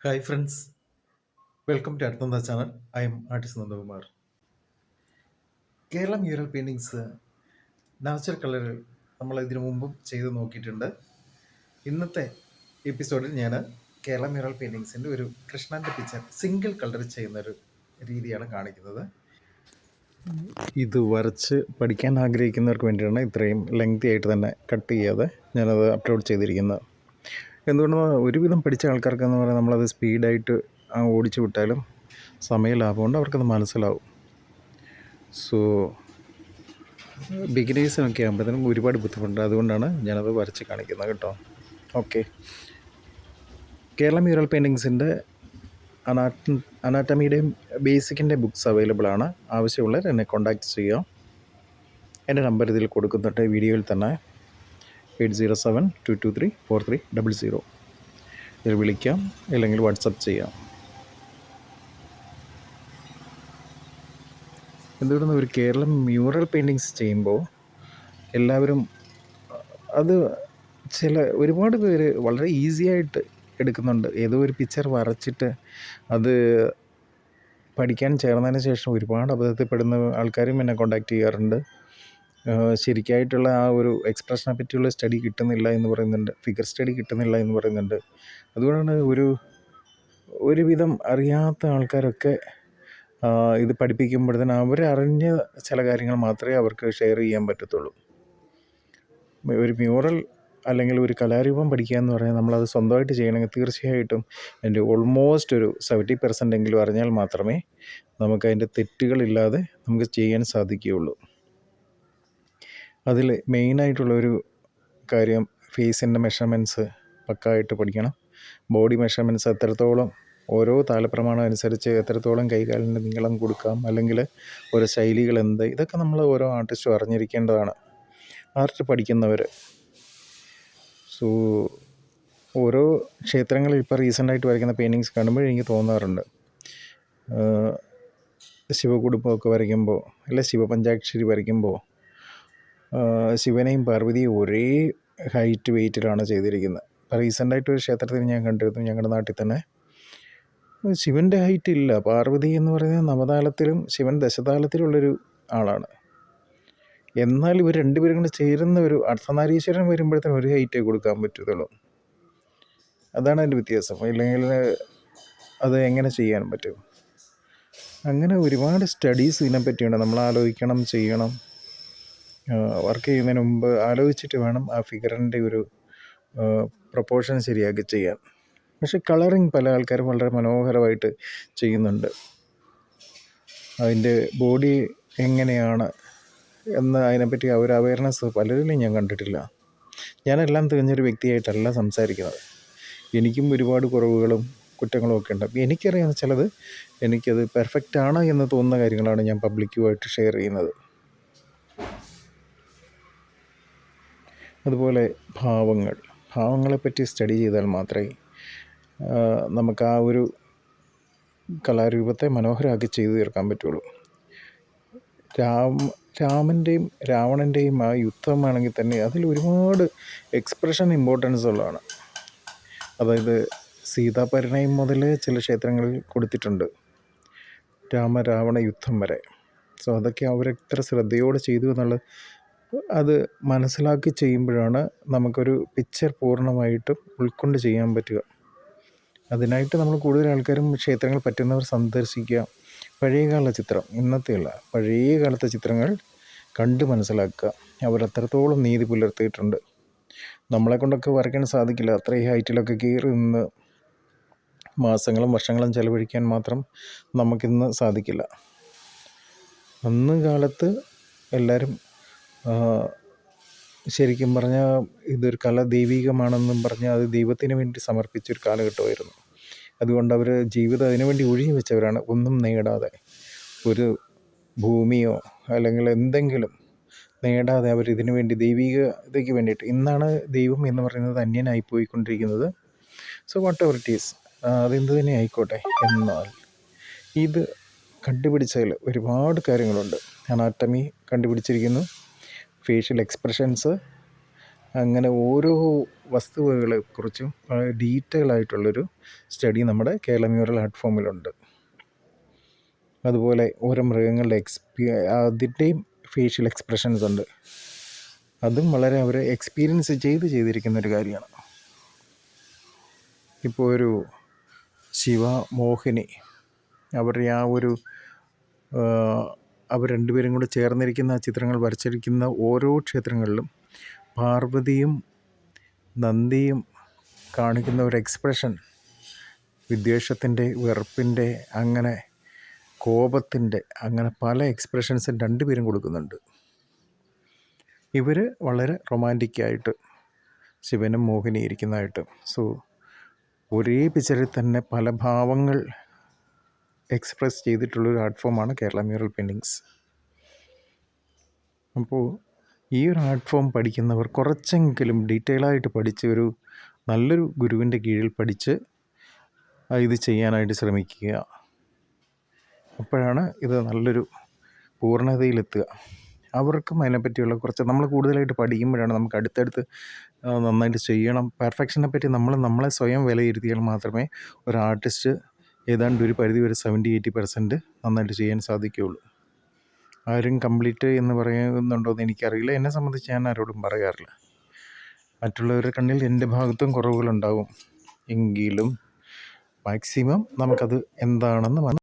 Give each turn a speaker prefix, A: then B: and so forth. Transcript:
A: Hi friends, welcome to Arthnanda channel. I am artist Nandakumar. Kerala mural paintings natural colour നമ്മൾ ഇതിനു മുമ്പും ചെയ്ത് നോക്കിയിട്ടുണ്ട്. ഇന്നത്തെ എപ്പിസോഡിൽ ഞാൻ കേരള മ്യൂറൽ പെയിൻറ്റിങ്സിൻ്റെ ഒരു കൃഷ്ണൻ്റെ പിക്ചർ സിംഗിൾ കളർ ചെയ്യുന്ന ഒരു രീതിയാണ് കാണിക്കുന്നത്. ഇത് വരച്ച് പഠിക്കാൻ ആഗ്രഹിക്കുന്നവർക്ക് വേണ്ടിയാണ് ഇത്രയും ലെങ്തി ആയിട്ട് തന്നെ കട്ട് ചെയ്യാതെ ഞാനത് അപ്ലോഡ് ചെയ്തിരിക്കുന്നത്. എന്തുകൊണ്ടെന്നാൽ ഒരുവിധം പഠിച്ച ആൾക്കാർക്കെന്ന് പറഞ്ഞാൽ നമ്മളത് സ്പീഡായിട്ട് ഓടിച്ചു വിട്ടാലും സമയ ലാഭമുണ്ട്, അവർക്കത് മനസ്സിലാവും. സോ ബിഗിനേഴ്സിനൊക്കെ ആകുമ്പോഴത്തേനും ഒരുപാട് ബുദ്ധിമുട്ടുണ്ട്. അതുകൊണ്ടാണ് ഞാനത് വരച്ച് കാണിക്കുന്നത് കേട്ടോ. ഓക്കെ, കേരള മ്യൂറൽ പെയിൻറ്റിങ്സിൻ്റെ അനാറ്റമിയുടെയും ബേസിക്കിൻ്റെ ബുക്സ് അവൈലബിൾ ആണ്. ആവശ്യമുള്ളവർ എന്നെ കോൺടാക്റ്റ് ചെയ്യുക. എൻ്റെ നമ്പർ ഇതിൽ കൊടുക്കുന്നുണ്ട് വീഡിയോയിൽ തന്നെ, 8072234300. ഇതിൽ വിളിക്കാം, അല്ലെങ്കിൽ വാട്സപ്പ് ചെയ്യാം. എന്തുകൊണ്ടെന്ന് ഒരു കേരളം മ്യൂറൽ പെയിൻറ്റിങ്സ് ചെയ്യുമ്പോൾ എല്ലാവരും അത് ഒരുപാട് പേര് വളരെ ഈസി ആയിട്ട് എടുക്കുന്നുണ്ട്. ഏതോ ഒരു പിക്ചർ വരച്ചിട്ട് അത് പഠിക്കാൻ ചേർന്നതിന് ശേഷം ഒരുപാട് അബദ്ധത്തിൽപ്പെടുന്ന ആൾക്കാരും എന്നെ കോൺടാക്റ്റ് ചെയ്യാറുണ്ട്. ശരിക്കായിട്ടുള്ള ആ ഒരു എക്സ്പ്രഷനെ പറ്റിയുള്ള സ്റ്റഡി കിട്ടുന്നില്ല എന്ന് പറയുന്നുണ്ട്, ഫിഗർ സ്റ്റഡി കിട്ടുന്നില്ല എന്ന് പറയുന്നുണ്ട്. അതുകൊണ്ടാണ് ഒരുവിധം അറിയാത്ത ആൾക്കാരൊക്കെ ഇത് പഠിപ്പിക്കുമ്പോഴത്തേന് അവരറിഞ്ഞ ചില കാര്യങ്ങൾ മാത്രമേ അവർക്ക് ഷെയർ ചെയ്യാൻ പറ്റത്തുള്ളൂ. ഒരു മ്യൂറൽ അല്ലെങ്കിൽ ഒരു കലാരൂപം പഠിക്കുക എന്ന് പറഞ്ഞാൽ നമ്മളത് സ്വന്തമായിട്ട് ചെയ്യണമെങ്കിൽ തീർച്ചയായിട്ടും അതിൻ്റെ ഓൾമോസ്റ്റ് ഒരു 70% എങ്കിലും അറിഞ്ഞാൽ മാത്രമേ നമുക്കതിൻ്റെ തെറ്റുകളില്ലാതെ നമുക്ക് ചെയ്യാൻ സാധിക്കുകയുള്ളൂ. അതിൽ മെയിനായിട്ടുള്ളൊരു കാര്യം ഫേസിൻ്റെ മെഷർമെൻറ്റ്സ് പക്കായിട്ട് പഠിക്കണം. ബോഡി മെഷർമെൻറ്റ്സ് എത്രത്തോളം, ഓരോ താലപ്രമാണം അനുസരിച്ച് എത്രത്തോളം കൈകാലിൻ്റെ നീളം കൊടുക്കാം, അല്ലെങ്കിൽ ഓരോ ശൈലികൾ എന്ത്, ഇതൊക്കെ നമ്മൾ ഓരോ ആർട്ടിസ്റ്റും അറിഞ്ഞിരിക്കേണ്ടതാണ്, ആർട്ട് പഠിക്കുന്നവർ. സോ ഓരോ ക്ഷേത്രങ്ങളിൽ ഇപ്പോൾ റീസെൻ്റായിട്ട് വരയ്ക്കുന്ന പെയിൻറ്റിങ്സ് കാണുമ്പോൾ എനിക്ക് തോന്നാറുണ്ട്, ശിവകുടുംബമൊക്കെ വരയ്ക്കുമ്പോൾ അല്ല ശിവപഞ്ചാക്ഷരി വരയ്ക്കുമ്പോൾ ശിവനെയും പാർവതിയും ഒരേ ഹൈറ്റ് വെയിറ്റിലാണ് ചെയ്തിരിക്കുന്നത്. റീസെൻ്റായിട്ട് ഒരു ക്ഷേത്രത്തിൽ ഞാൻ കണ്ടിരുന്നു, ഞങ്ങളുടെ നാട്ടിൽ തന്നെ. ശിവൻ്റെ ഹൈറ്റ് ഇല്ല, പാർവതി എന്ന് പറയുന്നത് നവതാളത്തിലും ശിവൻ ദശതാളത്തിലുള്ളൊരു ആളാണ്. എന്നാൽ ഇവർ രണ്ടുപേരും കൂടെ ചേരുന്ന ഒരു അർദ്ധനാരീശ്വരൻ വരുമ്പോഴത്തേനും ഒരു ഹൈറ്റേ കൊടുക്കാൻ പറ്റത്തുള്ളൂ. അതാണ് അതിൻ്റെ വ്യത്യാസം. ഇല്ലെങ്കിൽ അത് എങ്ങനെ ചെയ്യാൻ പറ്റും? അങ്ങനെ ഒരുപാട് സ്റ്റഡീസ് ഇതിനെപ്പറ്റിയുണ്ട്. നമ്മൾ ആലോചിക്കണം, ചെയ്യണം. വർക്ക് ചെയ്യുന്നതിന് മുമ്പ് ആലോചിച്ചിട്ട് വേണം ആ ഫിഗറിൻ്റെ ഒരു പ്രൊപ്പോർഷൻ ശരിയാക്കി ചെയ്യാൻ. പക്ഷെ കളറിങ് പല ആൾക്കാരും വളരെ മനോഹരമായിട്ട് ചെയ്യുന്നുണ്ട്. അതിൻ്റെ ബോഡി എങ്ങനെയാണ് എന്ന് അതിനെപ്പറ്റി ഒരു അവയർനെസ് പലരിലും ഞാൻ കണ്ടിട്ടില്ല. ഞാനെല്ലാം തികഞ്ഞൊരു വ്യക്തിയായിട്ടല്ല സംസാരിക്കുന്നത്. എനിക്കും ഒരുപാട് കുറവുകളും കുറ്റങ്ങളും ഒക്കെ ഉണ്ട്. എനിക്കറിയാവുന്ന ചിലത്, എനിക്കത് പെർഫെക്റ്റ് ആണ് എന്ന് തോന്നുന്ന കാര്യങ്ങളാണ് ഞാൻ പബ്ലിക്കുമായിട്ട് ഷെയർ ചെയ്യുന്നത്. അതുപോലെ ഭാവങ്ങളെപ്പറ്റി സ്റ്റഡി ചെയ്താൽ മാത്രമേ നമുക്ക് ആ ഒരു കലാരൂപത്തെ മനോഹരമാക്കി ചെയ്തു തീർക്കാൻ പറ്റുള്ളൂ. രാമൻ്റെയും രാവണൻ്റെയും ആ യുദ്ധമാണെങ്കിൽ തന്നെ അതിൽ ഒരുപാട് എക്സ്പ്രഷൻ ഇമ്പോർട്ടൻസ് ഉള്ളതാണ്. അതായത് സീതാപരിണയം മുതൽ ചില ക്ഷേത്രങ്ങളിൽ കൊടുത്തിട്ടുണ്ട്, രാമരാവണ യുദ്ധം വരെ. സോ അതൊക്കെ അവരെത്ര ശ്രദ്ധയോടെ ചെയ്തു എന്നുള്ളത് അത് മനസ്സിലാക്കി ചെയ്യുമ്പോഴാണ് നമുക്കൊരു പിക്ചർ പൂർണ്ണമായിട്ടും ഉൾക്കൊണ്ട് ചെയ്യാൻ പറ്റുക. അതിനായിട്ട് നമ്മൾ കൂടുതൽ ആൾക്കാരും ക്ഷേത്രങ്ങൾ പറ്റുന്നവർ സന്ദർശിക്കുക. പഴയകാല ചിത്രം, ഇന്നത്തെയല്ല, പഴയ കാലത്തെ ചിത്രങ്ങൾ കണ്ട് മനസ്സിലാക്കുക. അവരത്രത്തോളം നീതി പുലർത്തിയിട്ടുണ്ട്. നമ്മളെ കൊണ്ടൊക്കെ വരയ്ക്കാൻ സാധിക്കില്ല. അത്രയും ഹൈറ്റിലൊക്കെ കയറി നിന്ന് മാസങ്ങളും വർഷങ്ങളും ചെലവഴിക്കാൻ മാത്രം നമുക്കിന്ന് സാധിക്കില്ല. അന്ന് കാലത്ത് എല്ലാവരും ശരിക്കും പറഞ്ഞാൽ ഇതൊരു കല ദൈവികമാണെന്നും പറഞ്ഞാൽ അത് ദൈവത്തിന് വേണ്ടി സമർപ്പിച്ചൊരു കാലഘട്ടമായിരുന്നു. അതുകൊണ്ട് അവർ ജീവിതം അതിനുവേണ്ടി ഒഴിഞ്ഞു വെച്ചവരാണ്. ഒന്നും നേടാതെ, ഒരു ഭൂമിയോ അല്ലെങ്കിൽ എന്തെങ്കിലും നേടാതെ അവർ ഇതിനു വേണ്ടി ദൈവികതയ്ക്ക് വേണ്ടിയിട്ട്. ഇന്നാണ് ദൈവം എന്ന് പറയുന്നത് അന്യനായി പോയിക്കൊണ്ടിരിക്കുന്നത്. So what ever it is, അതെന്ത് തന്നെ ആയിക്കോട്ടെ. എന്നാൽ ഇത് കണ്ടുപിടിച്ചതിൽ ഒരുപാട് കാര്യങ്ങളുണ്ട്. അനാറ്റമി കണ്ടുപിടിച്ചിരിക്കുന്നു, ഫേഷ്യൽ എക്സ്പ്രഷൻസ്, അങ്ങനെ ഓരോ വസ്തുവകളെക്കുറിച്ചും ഡീറ്റെയിൽ ആയിട്ടുള്ളൊരു സ്റ്റഡി നമ്മുടെ കേരള മ്യൂറൽ ആർട്ട് ഫോമിലുണ്ട്. അതുപോലെ ഓരോ മൃഗങ്ങളുടെ അതിൻ്റെയും ഫേഷ്യൽ എക്സ്പ്രഷൻസ് ഉണ്ട്. അതും വളരെ അവർ എക്സ്പീരിയൻസ് ചെയ്തിരിക്കുന്നൊരു കാര്യമാണ്. ഇപ്പോൾ ഒരു ശിവ മോഹിനി, അവരുടെ ആ ഒരു അവർ രണ്ടുപേരും കൂടെ ചേർന്നിരിക്കുന്ന ചിത്രങ്ങൾ വരച്ചിരിക്കുന്ന ഓരോ ക്ഷേത്രങ്ങളിലും പാർവതിയും നന്ദിയും കാണിക്കുന്ന ഒരു എക്സ്പ്രഷൻ, വിദ്വേഷത്തിൻ്റെ, വെറുപ്പിൻ്റെ, അങ്ങനെ കോപത്തിൻ്റെ, അങ്ങനെ പല എക്സ്പ്രഷൻസും രണ്ടുപേരും കൊടുക്കുന്നുണ്ട്. ഇവർ വളരെ റൊമാൻറ്റിക്കായിട്ട് ശിവനും മോഹിനി ഇരിക്കുന്നതായിട്ട്. സോ ഒരേ പിക്ചറിൽ തന്നെ പല ഭാവങ്ങൾ എക്സ്പ്രസ് ചെയ്തിട്ടുള്ളൊരു ആർട്ട് ഫോമാണ് കേരള മ്യൂറൽ പെയിൻറ്റിങ്സ്. അപ്പോൾ ഈ ഒരു ആർട്ട് ഫോം പഠിക്കുന്നവർ കുറച്ചെങ്കിലും ഡീറ്റെയിലായിട്ട് പഠിച്ച് ഒരു നല്ലൊരു ഗുരുവിൻ്റെ കീഴിൽ പഠിച്ച് ഇത് ചെയ്യാനായിട്ട് ശ്രമിക്കുക. അപ്പോഴാണ് ഇത് നല്ലൊരു പൂർണ്ണതയിലെത്തുക. അവർക്കും അതിനെപ്പറ്റിയുള്ള കുറച്ച് നമ്മൾ കൂടുതലായിട്ട് പഠിക്കുമ്പോഴാണ് നമുക്ക് അടുത്തടുത്ത് നന്നായിട്ട് ചെയ്യണം. പെർഫെക്ഷനെ പറ്റി നമ്മളെ സ്വയം വിലയിരുത്തിയാൽ മാത്രമേ ഒരു ആർട്ടിസ്റ്റ് ഏതാണ്ട് ഒരു പരിധി വരെ 70-80% നന്നായിട്ട് ചെയ്യാൻ സാധിക്കുകയുള്ളൂ. ആരും കംപ്ലീറ്റ് എന്ന് പറയുന്നുണ്ടോ എന്ന് എനിക്കറിയില്ല. എന്നെ സംബന്ധിച്ച് ഞാൻ ആരോടും പറയാറില്ല. മറ്റുള്ളവരുടെ കണ്ണിൽ എൻ്റെ ഭാഗത്തും കുറവുകളുണ്ടാകും. എങ്കിലും മാക്സിമം നമുക്കത് എന്താണെന്ന്